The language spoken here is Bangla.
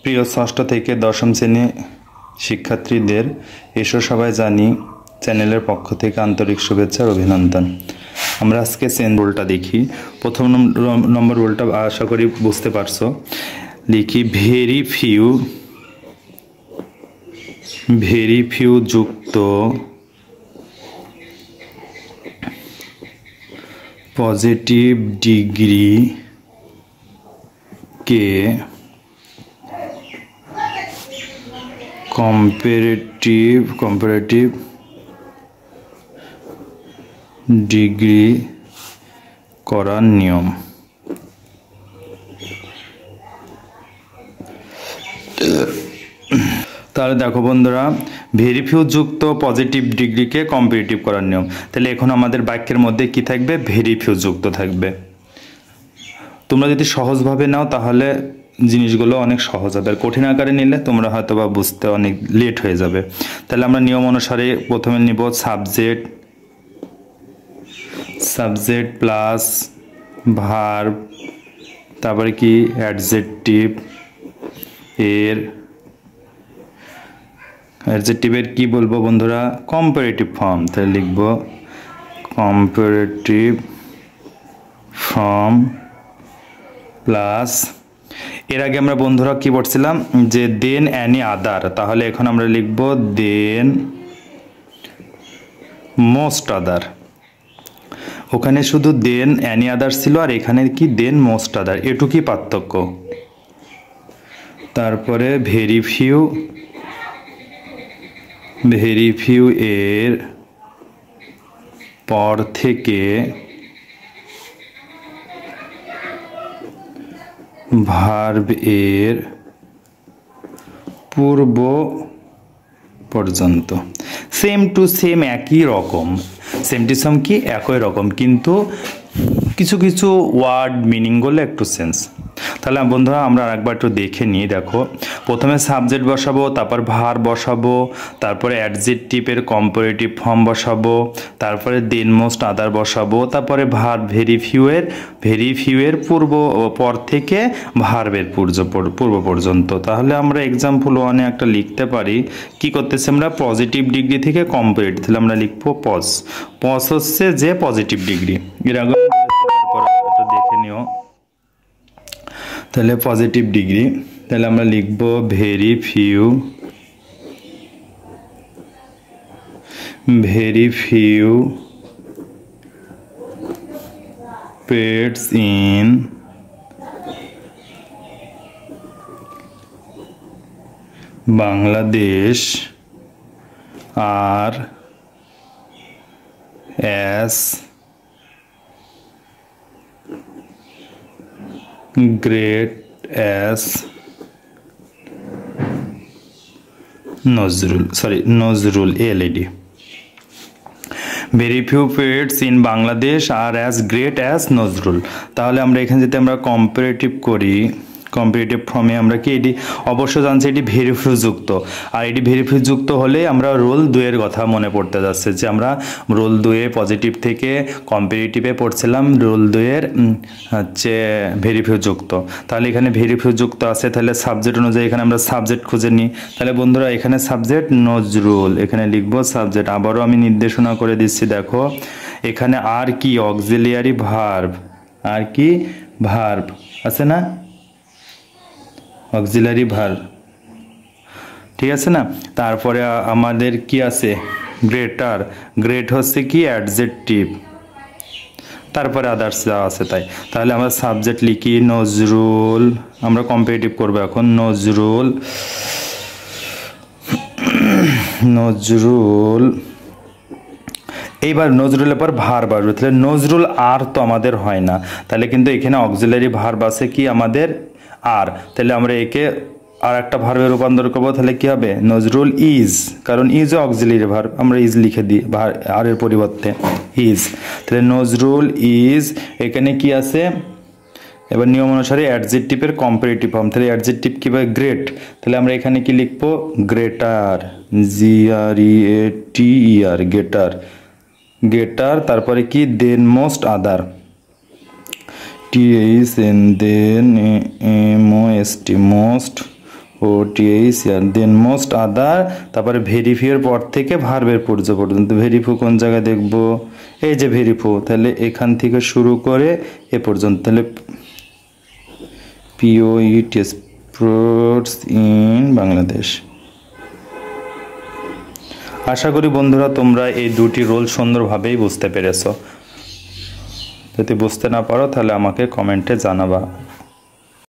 প্রিয় ষষ্ঠ থেকে দশম শ্রেণী শিক্ষার্থীদের এসো সবাই জানি চ্যানেলের পক্ষ থেকে আন্তরিক শুভেচ্ছা ও অভিনন্দন। আমরা আজকে চেন রুলটা দেখি। প্রথম নম্বর রুলটা আশা করি বুঝতে পারছো। লিখি ভেরি ফিউ যুক্ত পজিটিভ ডিগ্রি কে কম্পারেটিভ ডিগ্রি করার নিয়ম। তাহলে দেখো বন্ধুরা, ভেরি ফিউ যুক্ত পজিটিভ ডিগ্রিকে কম্পারেটিভ করার নিয়ম। তাহলে এখন আমাদের বাক্যের মধ্যে কি থাকবে? ভেরি ফিউ যুক্ত থাকবে। তোমরা যদি সহজভাবে নাও তাহলে জিনিসগুলো অনেক সহজ হবে, আর কঠিন আকারে নিলে তোমরা হয়তো বা বুঝতে অনেক লেট হয়ে যাবে। তাহলে আমরা নিয়ম অনুসারে প্রথমে নিব সাবজেক্ট প্লাস ভার্ব, তারপরে কি অ্যাডজেক্টিভ। অ্যাডজেক্টিভের কি বলবো বন্ধুরা? Comparative form. তাহলে লিখব কম্পারেটিভ ফর্ম প্লাস, এর আগে আমরা বন্ধুরা কি পড়ছিলাম যে দেন অ্যানি আদার। তাহলে এখন আমরা লিখব দেন মোস্ট আদার। ওখানে শুধু দেন অ্যানি আদার ছিল, আর এখানে কি দেন মোস্ট আদার, এটুকুই পার্থক্য। তারপরে ভেরি ফিউ এর পর থেকে ভার্ব এর পূর্ব পর্যন্ত। সেম টু সেম, একই রকম। সেম টু সেম কি একই রকম, কিন্তু কিছু কিছু ওয়ার্ড মিনিংগুলো একটু চেঞ্জ। তাহলে বন্ধুরা আমরা আরেকবার একটু দেখে নিই। দেখো, প্রথমে সাবজেক্ট বসাবো, তারপর ভার্ব বসাবো, তারপরে অ্যাডজেক্টিভের কম্পারেটিভ ফর্ম বসাবো, তারপরে দেন মোস্ট আদার বসাবো, তারপরে ভার্ব ভেরি ফিউ এর পর থেকে ভার্বের পূর্ব পর্যন্ত। তাহলে আমরা এক্সাম্পল 1-এ একটা লিখতে পারি। কি করতেছি আমরা? পজিটিভ ডিগ্রি থেকে কম্পারেটিভ। তাহলে আমরা লিখবো পজ হচ্ছে যে পজিটিভ ডিগ্রি। এর আগে দেখে নিও। তাহলে পজিটিভ ডিগ্রি, তাহলে আমরা লিখব very few pets in Bangladesh আর as great as Nazrul ALED. Very few poets in Bangladesh are as great as Nazrul. তাহলে আমরা এখানে যদি আমরা কম্পারেটিভ করি, কম্পারেটিভ ফর্মে আমরা কি এটি অবশ্য জানছি এটি ভেরি ফিউ যুক্ত। আর এটি ভেরি ফিউ যুক্ত হলে আমরা রোল 2-এর কথা মনে পড়তে যাচ্ছে, যে আমরা রোল 2-এ পজিটিভ থেকে কম্পারেটিভে পড়ছিলাম, রোল 2-এর হচ্ছে ভেরি ফিউ যুক্ত। তাহলে এখানে ভেরি ফিউ যুক্ত আছে, তাহলে সাবজেক্ট অনুযায়ী এখানে আমরা সাবজেক্ট খুঁজে নিই। তাহলে বন্ধুরা এখানে সাবজেক্ট নজরুল, এখানে লিখবো সাবজেক্ট। আবারও আমি নির্দেশনা করে দিচ্ছি, দেখো এখানে আর কি অক্সিলিয়ারি ভার্ব, আর কি ভার্ব আছে না, অক্সিলারি ভার্ব, ঠিক আছে না। তারপরে আমাদের কি আছে? গ্রেট হচ্ছে কি অ্যাডজেক্টিভ, তারপরে আদার্স যা আছে তাই। তাহলে আমরা সাবজেক্ট লিখি নজরুল, আমরা কম্পারেটিভ করবো এখন। নজরুল এইবার নজরুলের পর ভার্ব আসবে। তাহলে নজরুল আর তো আমাদের হয় না, তাহলে কিন্তু এখানে অক্সিলারি ভার্ব আছে কি আমাদের আর। তাহলে আমরা একে আর একটা ভার্বে রূপান্তর করবো। তাহলে কি হবে? নজরুল ইজ, কারণ ইজ অক্সিলারি ভার্ব, আমরা ইজ লিখে দিই আর এর পরিবর্তে ইজ। তাহলে নজরুল ইজ, এখানে কি আছে? এবার নিয়ম অনুসারে অ্যাডজেক্টিভের কম্পারেটিভ ফর্ম। তাহলে অ্যাডজেক্টিভ কি হবে? গ্রেট। তাহলে আমরা এখানে কি লিখবো? Greater, GREATER, গেটার। তারপরে কি? দেন মোস্ট আদার, THN, দেন MST মোস্ট OTH দেন মোস্ট আদার, তারপরে ভেরিফিয়ের পর থেকে ভার্বের পর্য পর্যন্ত। ভেরিফু কোন জায়গায় দেখব, এই যে ভেরিফু, তাহলে এখান থেকে শুরু করে এ পর্যন্ত, তাহলে POET স্পোর্টস ইন বাংলাদেশ। আশা করি বন্ধুরা তোমরা এই দুটি রোল সুন্দরভাবেই বুঝতে পেরেছো। যদি বুঝতে না পারো তাহলে আমাকে কমেন্টে জানাবা।